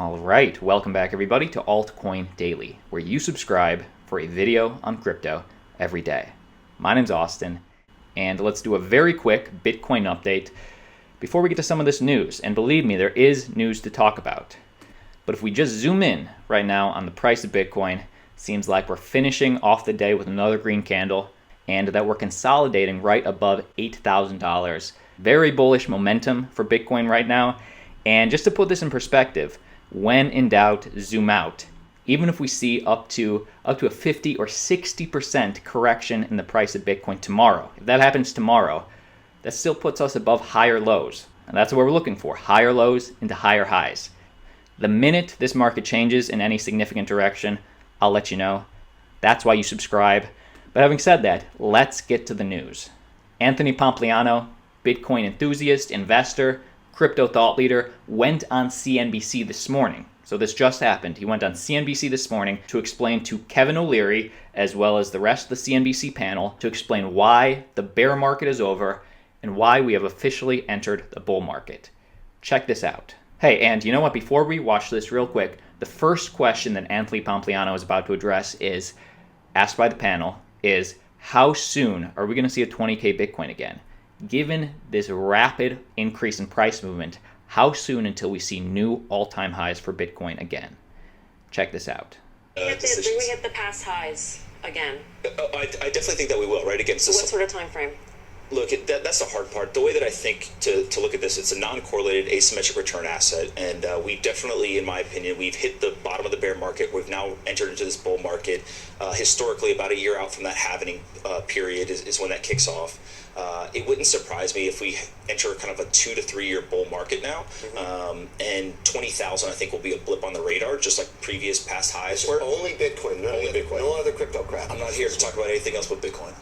All right, welcome back everybody to Altcoin Daily, where you subscribe for a video on crypto every day. My name's Austin, and let's do a very quick Bitcoin update before we get to some of this news. And believe me, there is news to talk about. But if we just zoom in right now on the price of Bitcoin, seems like we're finishing off the day with another green candle, and that we're consolidating right above $8,000. Very bullish momentum for Bitcoin right now. And just to put this in perspective, when in doubt, zoom out. Even if we see up to a 50 or 60% correction in the price of Bitcoin tomorrow, if that happens tomorrow, that still puts us above higher lows. And that's what we're looking for, higher lows into higher highs. The minute this market changes in any significant direction, I'll let you know. That's why you subscribe. But having said that, let's get to the news. Anthony Pompliano, Bitcoin enthusiast, investor, crypto thought leader, went on CNBC this morning. So this just happened. He went on CNBC this morning to explain to Kevin O'Leary, as well as the rest of the CNBC panel, to explain why the bear market is over and why we have officially entered the bull market. Check this out. Hey, and you know what? Before we watch this real quick, the first question that Anthony Pompliano is about to address is, asked by the panel, is how soon are we going to see a 20K Bitcoin again? Given this rapid increase in price movement, how soon until we see new all-time highs for Bitcoin again? Check this out. Do we hit the past highs again? I definitely think that we will, right? Again, so what sort of time frame? Look, that's the hard part. The way that I think to look at this, it's a non-correlated asymmetric return asset. And we definitely, in my opinion, we've hit the bottom of the bear market. We've now entered into this bull market. Historically, about a year out from that halving period is when that kicks off. It wouldn't surprise me if we enter kind of a 2 to 3 year bull market now. And 20,000, I think, will be a blip on the radar, just like previous past highs were. Only Bitcoin, no other crypto crap. I'm not here to talk about anything else but Bitcoin.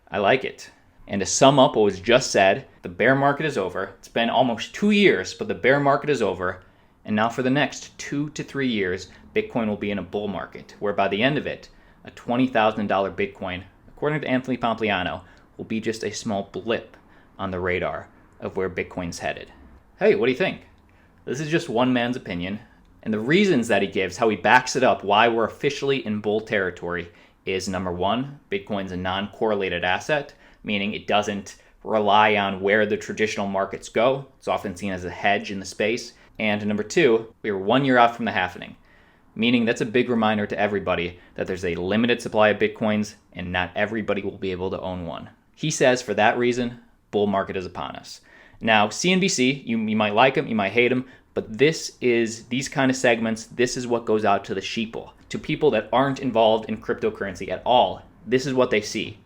I like it. And to sum up what was just said, the bear market is over. It's been almost 2 years, but the bear market is over. And now for the next 2 to 3 years, Bitcoin will be in a bull market, where by the end of it, a $20,000 Bitcoin, according to Anthony Pompliano, will be just a small blip on the radar of where Bitcoin's headed. Hey, what do you think? This is just one man's opinion. And the reasons that he gives, how he backs it up, why we're officially in bull territory, is number one, Bitcoin's a non-correlated asset, meaning it doesn't rely on where the traditional markets go. It's often seen as a hedge in the space. And number two, we are 1 year out from the halving, meaning that's a big reminder to everybody that there's a limited supply of Bitcoins and not everybody will be able to own one. He says for that reason, bull market is upon us. Now, CNBC, you might like them, you might hate them, but these kind of segments, this is what goes out to the sheeple, to people that aren't involved in cryptocurrency at all. This is what they see.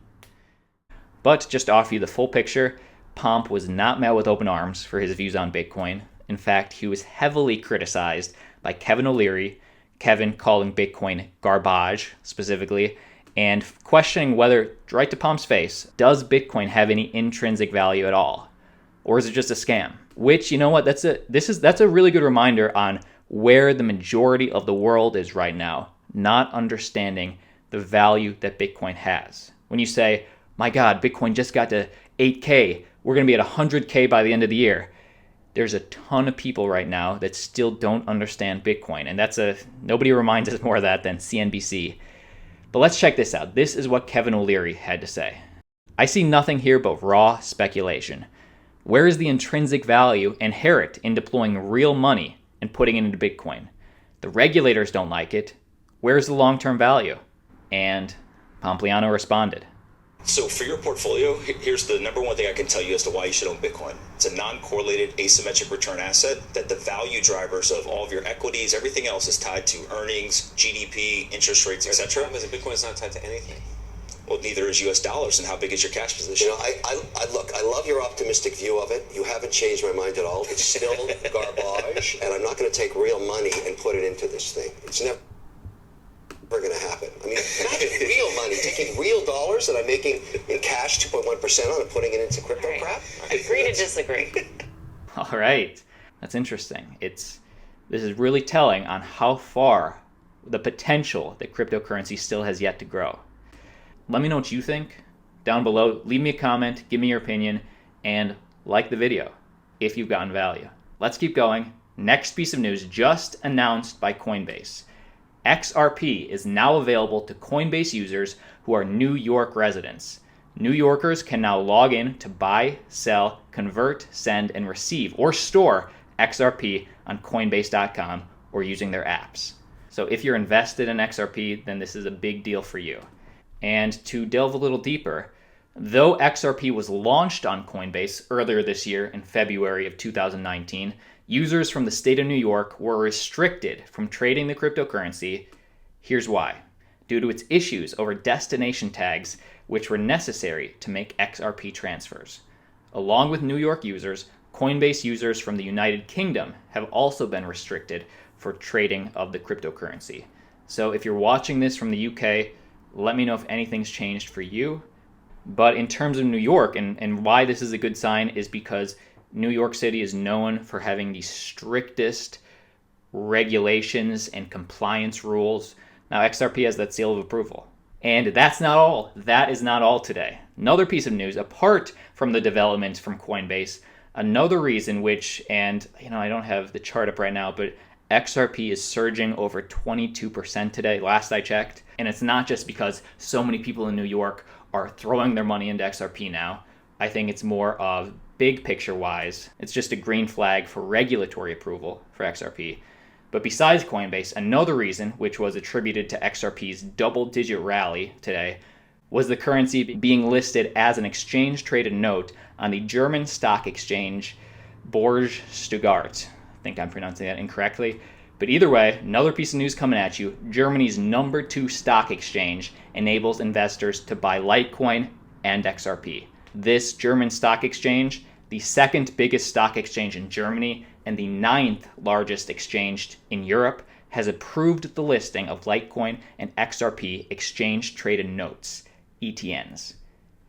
But just to offer you the full picture, Pomp was not met with open arms for his views on Bitcoin. In fact, he was heavily criticized by Kevin O'Leary, Kevin calling Bitcoin garbage specifically, and questioning whether, right to Pomp's face, does Bitcoin have any intrinsic value at all? Or is it just a scam? Which, you know what, that's a really good reminder on where the majority of the world is right now, not understanding the value that Bitcoin has. When you say, my God, Bitcoin just got to 8K, we're going to be at 100K by the end of the year. There's a ton of people right now that still don't understand Bitcoin. And nobody reminds us more of that than CNBC. But let's check this out. This is what Kevin O'Leary had to say. I see nothing here but raw speculation. Where is the intrinsic value inherent in deploying real money and putting it into Bitcoin? The regulators don't like it. Where's the long-term value? And Pompliano responded. So for your portfolio, here's the number one thing I can tell you as to why you should own Bitcoin. It's a non-correlated asymmetric return asset that the value drivers of all of your equities, everything else is tied to earnings, GDP, interest rates, etc. The problem is that Bitcoin is not tied to anything. Well, neither is US dollars, and how big is your cash position? You know, I love your optimistic view of it. You haven't changed my mind at all. It's still garbage, and I'm not going to take real money and put it into this thing. It's never going to happen. I mean, imagine real money, taking real dollars that I'm making in cash 2.1% on and putting it into crypto crap. Agree to disagree. All right. That's interesting. This is really telling on how far the potential that cryptocurrency still has yet to grow. Let me know what you think down below. Leave me a comment, give me your opinion, and like the video if you've gotten value. Let's keep going. Next piece of news just announced by Coinbase. XRP is now available to Coinbase users who are New York residents. New Yorkers can now log in to buy, sell, convert, send, and receive or store XRP on Coinbase.com or using their apps. So if you're invested in XRP, then this is a big deal for you. And to delve a little deeper, though XRP was launched on Coinbase earlier this year in February of 2019, users from the state of New York were restricted from trading the cryptocurrency. Here's why. Due to its issues over destination tags, which were necessary to make XRP transfers. Along with New York users, Coinbase users from the United Kingdom have also been restricted for trading of the cryptocurrency. So if you're watching this from the UK, let me know if anything's changed for you. But in terms of New York, and why this is a good sign is because New York City is known for having the strictest regulations and compliance rules. Now XRP has that seal of approval. And that's not all. That is not all today. Another piece of news, apart from the developments from Coinbase, another reason which, and I don't have the chart up right now, but XRP is surging over 22% today, last I checked. And it's not just because so many people in New York are throwing their money into XRP now. I think it's more of big picture wise. It's just a green flag for regulatory approval for XRP. But besides Coinbase, another reason, which was attributed to XRP's double-digit rally today, was the currency being listed as an exchange-traded note on the German stock exchange Börse Stuttgart. I think I'm pronouncing that incorrectly. But either way, another piece of news coming at you. Germany's number 2 stock exchange enables investors to buy Litecoin and XRP. This German stock exchange, the second biggest stock exchange in Germany and the 9th largest exchange in Europe, has approved the listing of Litecoin and XRP exchange-traded notes, ETNs.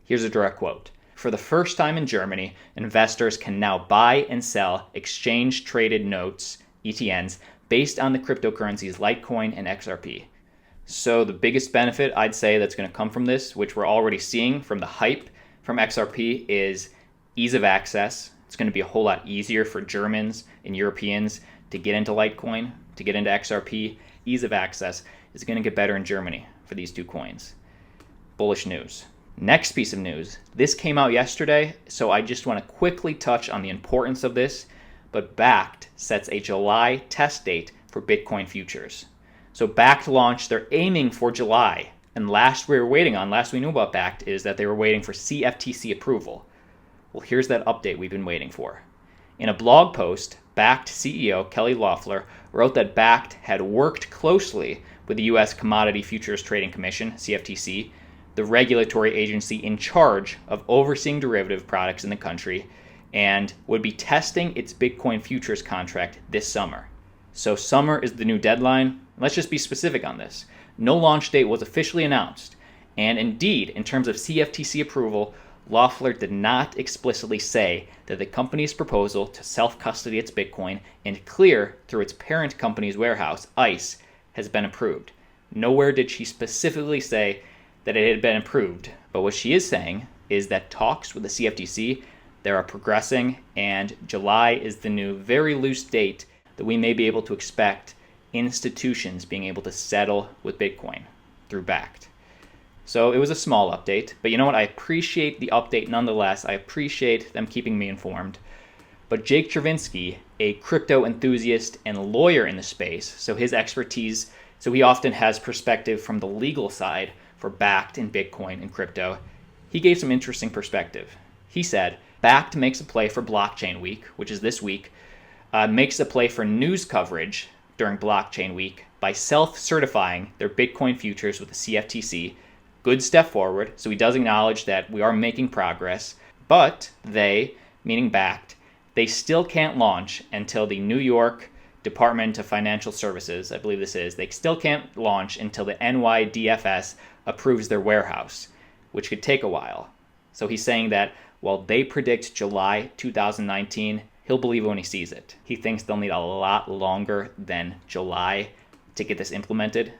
Here's a direct quote. For the first time in Germany, investors can now buy and sell exchange-traded notes, ETNs, based on the cryptocurrencies Litecoin and XRP. So the biggest benefit I'd say that's going to come from this, which we're already seeing from the hype from XRP, is ease of access. It's going to be a whole lot easier for Germans and Europeans to get into Litecoin, to get into XRP. Ease of access is going to get better in Germany for these two coins. Bullish news. Next piece of news. This came out yesterday, so I just want to quickly touch on the importance of this. But Bakkt sets a July test date for Bitcoin futures. So Bakkt launched, they're aiming for July. And last we knew about Bakkt is that they were waiting for CFTC approval. Well, here's that update we've been waiting for. In a blog post, Bakkt CEO Kelly Loeffler wrote that Bakkt had worked closely with the U.S. Commodity Futures Trading Commission, CFTC, the regulatory agency in charge of overseeing derivative products in the country, and would be testing its Bitcoin futures contract this summer. So summer is the new deadline. Let's just be specific on this. No launch date was officially announced. And indeed, in terms of CFTC approval, Loeffler did not explicitly say that the company's proposal to self-custody its Bitcoin and clear through its parent company's warehouse, ICE, has been approved. Nowhere did she specifically say that it had been approved. But what she is saying is that talks with the CFTC, they are progressing, and July is the new very loose date that we may be able to expect institutions being able to settle with Bitcoin through Bakkt. So it was a small update, but you know what? I appreciate the update nonetheless. I appreciate them keeping me informed. But Jake Chervinsky, a crypto enthusiast and lawyer in the space, so his expertise, so he often has perspective from the legal side for Bakkt and Bitcoin and crypto. He gave some interesting perspective. He said, Bakkt makes a play for Blockchain Week, which is this week, makes a play for news coverage during Blockchain Week by self-certifying their Bitcoin futures with the CFTC. Good step forward. So he does acknowledge that we are making progress, but they, meaning Bakkt, they still can't launch until the New York Department of Financial Services, I believe this is, they still can't launch until the NYDFS approves their warehouse, which could take a while. So he's saying that while they predict July 2019, he'll believe it when he sees it. He thinks they'll need a lot longer than July to get this implemented.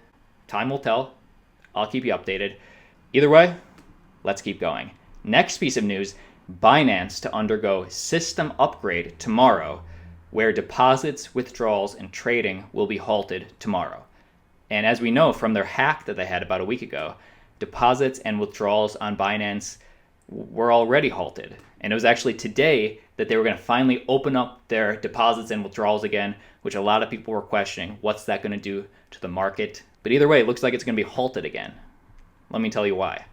Time will tell. I'll keep you updated. Either way, let's keep going. Next piece of news, Binance to undergo system upgrade tomorrow, where deposits, withdrawals, and trading will be halted tomorrow. And as we know from their hack that they had about a week ago, deposits and withdrawals on Binance were already halted. And it was actually today that they were going to finally open up their deposits and withdrawals again, which a lot of people were questioning. What's that going to do to the market? But either way, it looks like it's going to be halted again. Let me tell you why.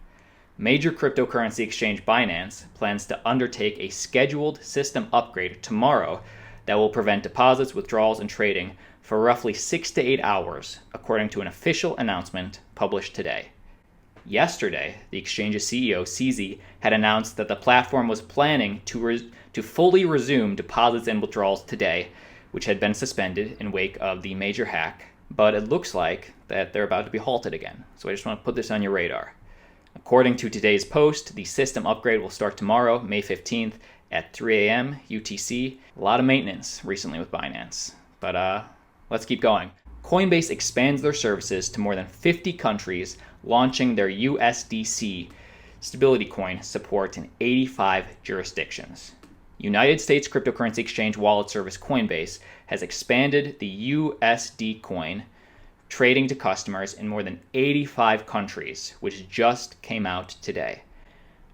Major cryptocurrency exchange Binance plans to undertake a scheduled system upgrade tomorrow that will prevent deposits, withdrawals, and trading for roughly 6 to 8 hours, according to an official announcement published today. Yesterday, the exchange's CEO, CZ, had announced that the platform was planning to fully resume deposits and withdrawals today, which had been suspended in wake of the major hack, but it looks like that they're about to be halted again. So I just want to put this on your radar. According to today's post, the system upgrade will start tomorrow, May 15th at 3 a.m. UTC. A lot of maintenance recently with Binance, but let's keep going. Coinbase expands their services to more than 50 countries, launching their USDC stability coin support in 85 jurisdictions. United States cryptocurrency exchange wallet service Coinbase has expanded the USD coin trading to customers in more than 85 countries, which just came out today.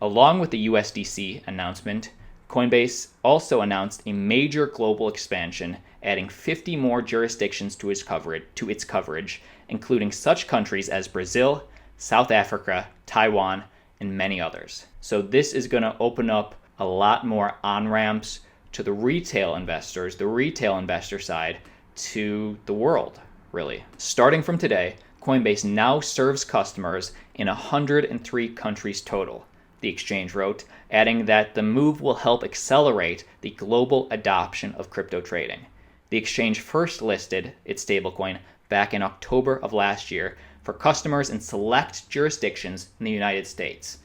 Along with the USDC announcement, Coinbase also announced a major global expansion, adding 50 more jurisdictions to its coverage, including such countries as Brazil, South Africa, Taiwan, and many others. So this is going to open up a lot more on-ramps to the retail investors, the retail investor side, to the world, really. Starting from today, Coinbase now serves customers in 103 countries total, the exchange wrote, adding that the move will help accelerate the global adoption of crypto trading. The exchange first listed its stablecoin back in October of last year for customers in select jurisdictions in the United States.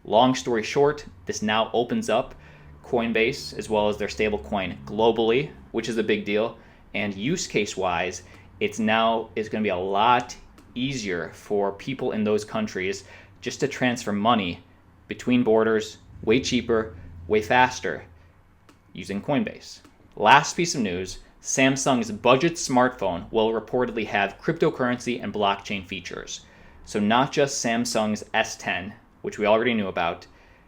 Long story short, this now opens up Coinbase as well as their stablecoin globally, which is a big deal. And use case wise, it's going to be a lot easier for people in those countries just to transfer money between borders, way cheaper, way faster, using Coinbase. Last piece of news, Samsung's budget smartphone will reportedly have cryptocurrency and blockchain features. So not just Samsung's S10, which we already knew about,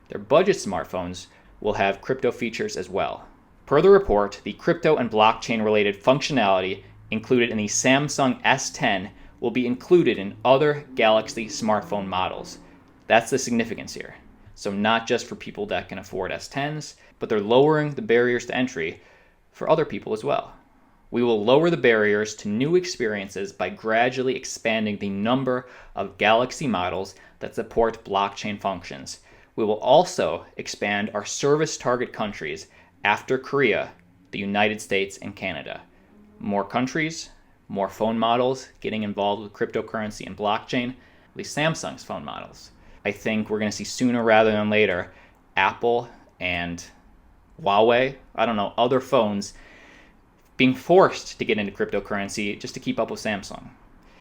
their budget smartphones will have crypto features as well. Per the report, the crypto and blockchain related functionality included in the Samsung S10 will be included in other Galaxy smartphone models. That's the significance here. So not just for people that can afford S10s, but they're lowering the barriers to entry for other people as well. We will lower the barriers to new experiences by gradually expanding the number of Galaxy models that support blockchain functions. We will also expand our service target countries after Korea, the United States, and Canada. More countries, more phone models getting involved with cryptocurrency and blockchain, at least Samsung's phone models. I think we're going to see sooner rather than later Apple and Huawei, other phones being forced to get into cryptocurrency just to keep up with Samsung.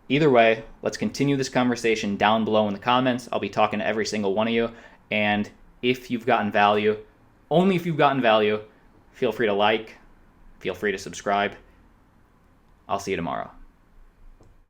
Either way, let's continue this conversation down below in the comments. I'll be talking to every single one of you. And if you've gotten value, only if you've gotten value, feel free to like, feel free to subscribe. I'll see you tomorrow.